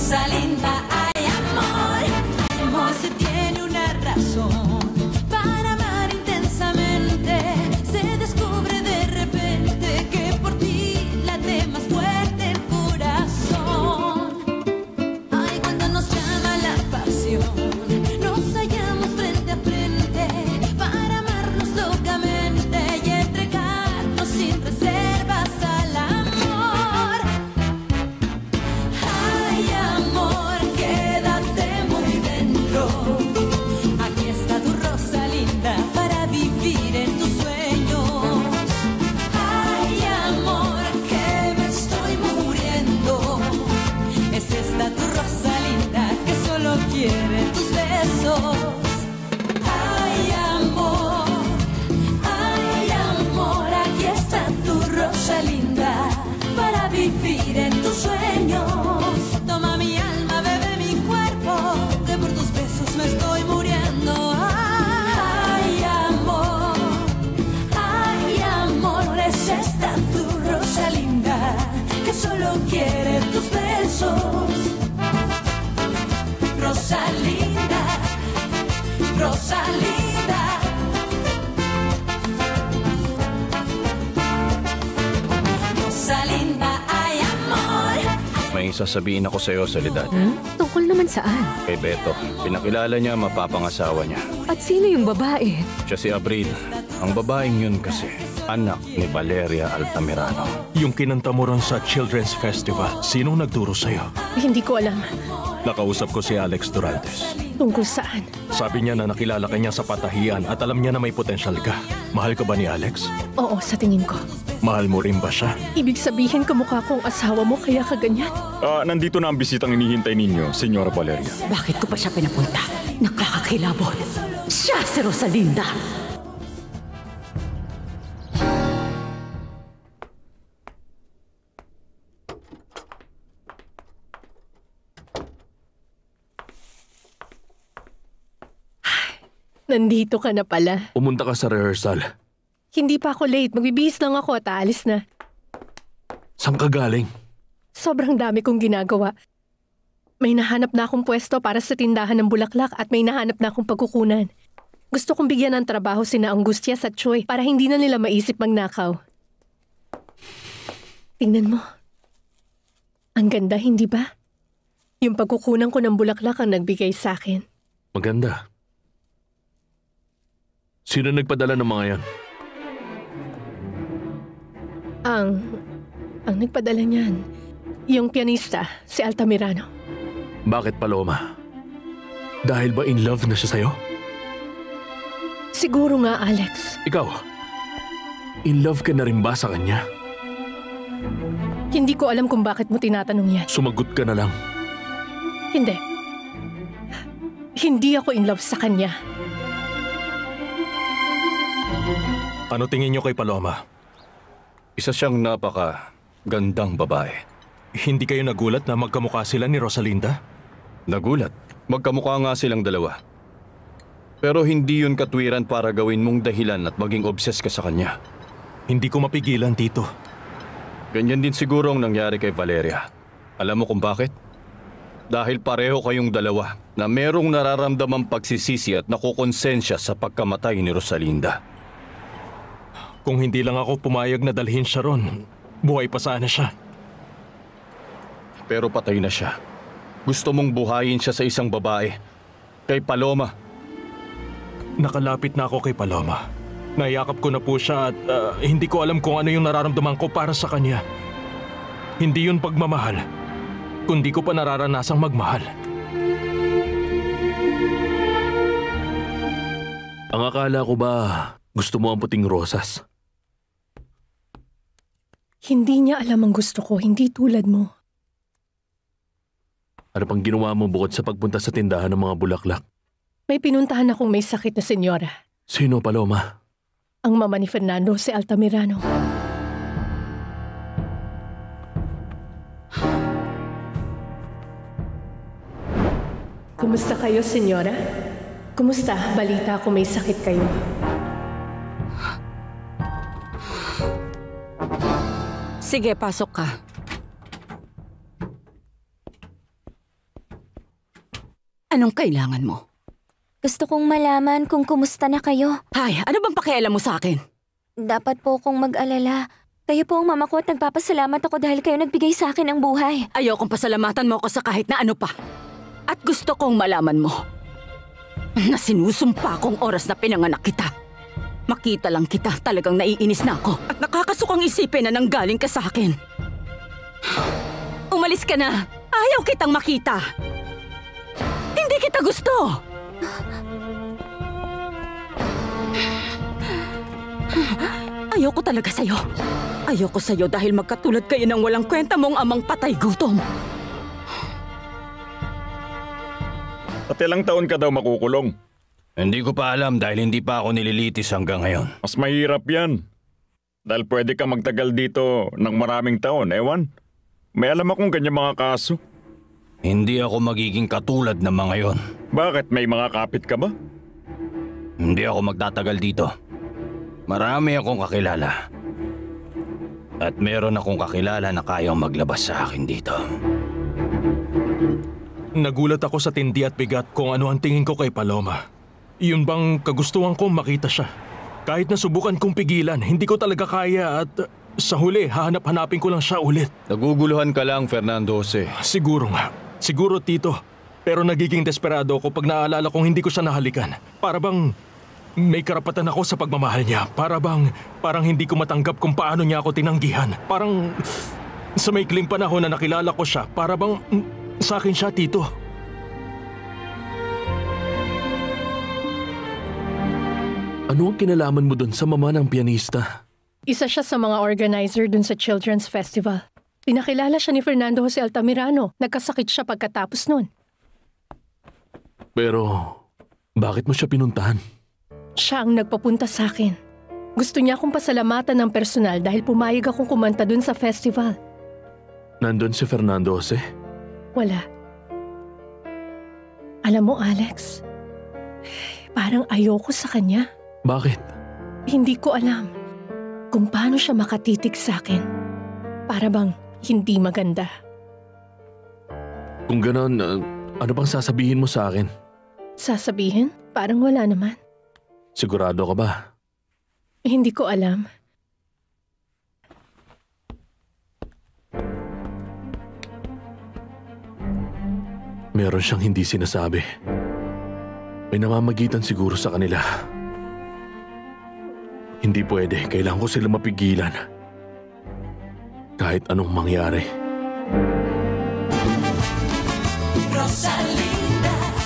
Rosalinda, ay amor. Amor se tiene una razón para amar intensamente. Se descubre de repente que por ti late más fuerte el corazón. Ay, cuando nos llama la pasión, nos hallamos frente a frente para amarnos locamente y entregarnos sin reservas al amor. Ay, amor, quédate muy dentro. Aquí está tu Rosalinda para vivir en tus sueños. Ay, amor, que me estoy muriendo. Es esta tu Rosalinda que solo quiere tus besos. Ay, amor, aquí está tu Rosalinda para vivir en tus sueños. Toma mi alma, bebe mi cuerpo, que por tus besos me estoy muriendo. Ay, amor, es esta tu Rosalinda que solo quiere tus besos. Rosalinda, Rosalinda. Rosalinda, ay amor. May sasabihin ako sa'yo, Soledad. Tungkol naman saan? Kay Beto, pinakilala niya mapapangasawa niya. At sino yung babae? Siya si Abril. Ang babaeng yun kasi, anak ni Valeria Altamirano. Yung kinanta mo ron sa Children's Festival, sinong nagturo sa'yo? Hindi ko alam. Nakausap ko si Alex Durantes. Tungkol saan? Sabi niya na nakilala ka niya sa patahian at alam niya na may potensyal ka. Mahal ka ba ni Alex? Oo, sa tingin ko. Mahal mo rin ba siya? Ibig sabihin kamukha kong asawa mo kaya ka ganyan? Nandito na ang bisitang inihintay ninyo, Senyora Valeria. Bakit ko pa siya pinapunta? Nakakakilabot. Siya si Rosalinda! Nandito ka na pala. Pumunta ka sa rehearsal. Hindi pa ako late. Magbibihis lang ako at aalis na. Saan ka galing? Sobrang dami kong ginagawa. May nahanap na akong pwesto para sa tindahan ng bulaklak at may nahanap na akong pagkukunan. Gusto kong bigyan ng trabaho sina Angustias at Choi para hindi na nila maisip magnakaw. Tingnan mo. Ang ganda, hindi ba? Yung pagkukunan ko ng bulaklak ang nagbigay sa akin. Maganda. Sino nagpadala ng mga yan? Ang nagpadala niyan, yung pianista, si Altamirano. Bakit, Paloma? Dahil ba in love na siya sa'yo? Siguro nga, Alex. Ikaw, in love ka na rin ba sa kanya? Hindi ko alam kung bakit mo tinatanong yan. Sumagot ka na lang. Hindi. Hindi ako in love sa kanya. Ano tingin niyo kay Paloma? Isa siyang napaka-gandang babae. Hindi kayo nagulat na magkamukha sila ni Rosalinda? Nagulat. Magkamukha nga silang dalawa. Pero hindi yun katwiran para gawin mong dahilan at maging obsessed ka sa kanya. Hindi ko mapigilan, Tito. Ganyan din siguro ang nangyari kay Valeria. Alam mo kung bakit? Dahil pareho kayong dalawa na merong nararamdamang pagsisisi at nakukonsensya sa pagkamatay ni Rosalinda. Kung hindi lang ako pumayag na dalhin siya ron, buhay pa sana siya. Pero patay na siya. Gusto mong buhayin siya sa isang babae. Kay Paloma. Nakalapit na ako kay Paloma. Nayakap ko na po siya at hindi ko alam kung ano yung nararamdaman ko para sa kanya. Hindi yun pagmamahal, kundi ko pa nararanasang magmahal. Ang akala ko ba gusto mo ang puting rosas? Hindi niya alam ang gusto ko, hindi tulad mo. Ano pang ginawa mo bukod sa pagpunta sa tindahan ng mga bulaklak? May pinuntahan akong may sakit na senyora. Sino, Paloma? Ang mama ni Fernando, si Altamirano. Kumusta kayo, senyora? Kumusta? Balita ko may sakit kayo. Sige, pasok ka. Anong kailangan mo? Gusto kong malaman kung kumusta na kayo. Ay, ano bang pakialam mo sa akin? Dapat po kong mag-alala. Kayo po ang mama ko at nagpapasalamat ako dahil kayo nagbigay sa akin ng buhay. Ayokong pasalamatan mo ako sa kahit na ano pa. At gusto kong malaman mo na sinusumpa kong oras na pinanganak kita. Makita lang kita, talagang naiinis na ako. At nakakasukang isipin na nanggaling ka sa akin. Umalis ka na. Ayaw kitang makita. Hindi kita gusto. Ayoko talaga sa'yo. Ayoko sa'yo dahil magkatulad kayo ng walang kwenta mong amang patay gutom. At ilang taon ka daw makukulong? Hindi ko pa alam dahil hindi pa ako nililitis hanggang ngayon. Mas mahirap yan. Dahil pwede ka magtagal dito ng maraming taon, ewan. May alam akong ganyan mga kaso. Hindi ako magiging katulad ng mga yon. Bakit? May mga kapit ka ba? Hindi ako magtatagal dito. Marami akong kakilala. At meron akong kakilala na kayang maglabas sa akin dito. Nagulat ako sa tindi at bigat kung ano ang tingin ko kay Paloma. Yun bang kagustuhan kong makita siya. Kahit nasubukan kong pigilan, hindi ko talaga kaya at sa huli, hahanap-hanapin ko lang siya ulit. Naguguluhan ka lang, Fernando Jose. Siguro nga. Siguro, Tito. Pero nagiging desperado ako pag naaalala kong hindi ko siya nahalikan. Para bang may karapatan ako sa pagmamahal niya. Parang hindi ko matanggap kung paano niya ako tinanggihan. Parang sa maikling panahon na nakilala ko siya, para bang sa akin siya, Tito. Ano ang kinalaman mo dun sa mama ng pianista? Isa siya sa mga organizer dun sa Children's Festival. Pinakilala siya ni Fernando Jose Altamirano. Nagkasakit siya pagkatapos nun. Pero, bakit mo siya pinuntahan? Siya ang nagpapunta sa akin. Gusto niya akong pasalamatan ng personal dahil pumayag akong kumanta dun sa festival. Nandun si Fernando Jose? Wala. Alam mo, Alex, parang ayoko sa kanya. Bakit? Hindi ko alam kung paano siya makatitig sa akin. Para bang hindi maganda. Kung ganon, ano bang sasabihin mo sa akin? Sasabihin? Parang wala naman. Sigurado ka ba? Hindi ko alam. Meron siyang hindi sinasabi. May namamagitan siguro sa kanila. Hindi pwede. Kailangan ko sila mapigilan. Kahit anong mangyari. Rosalinda.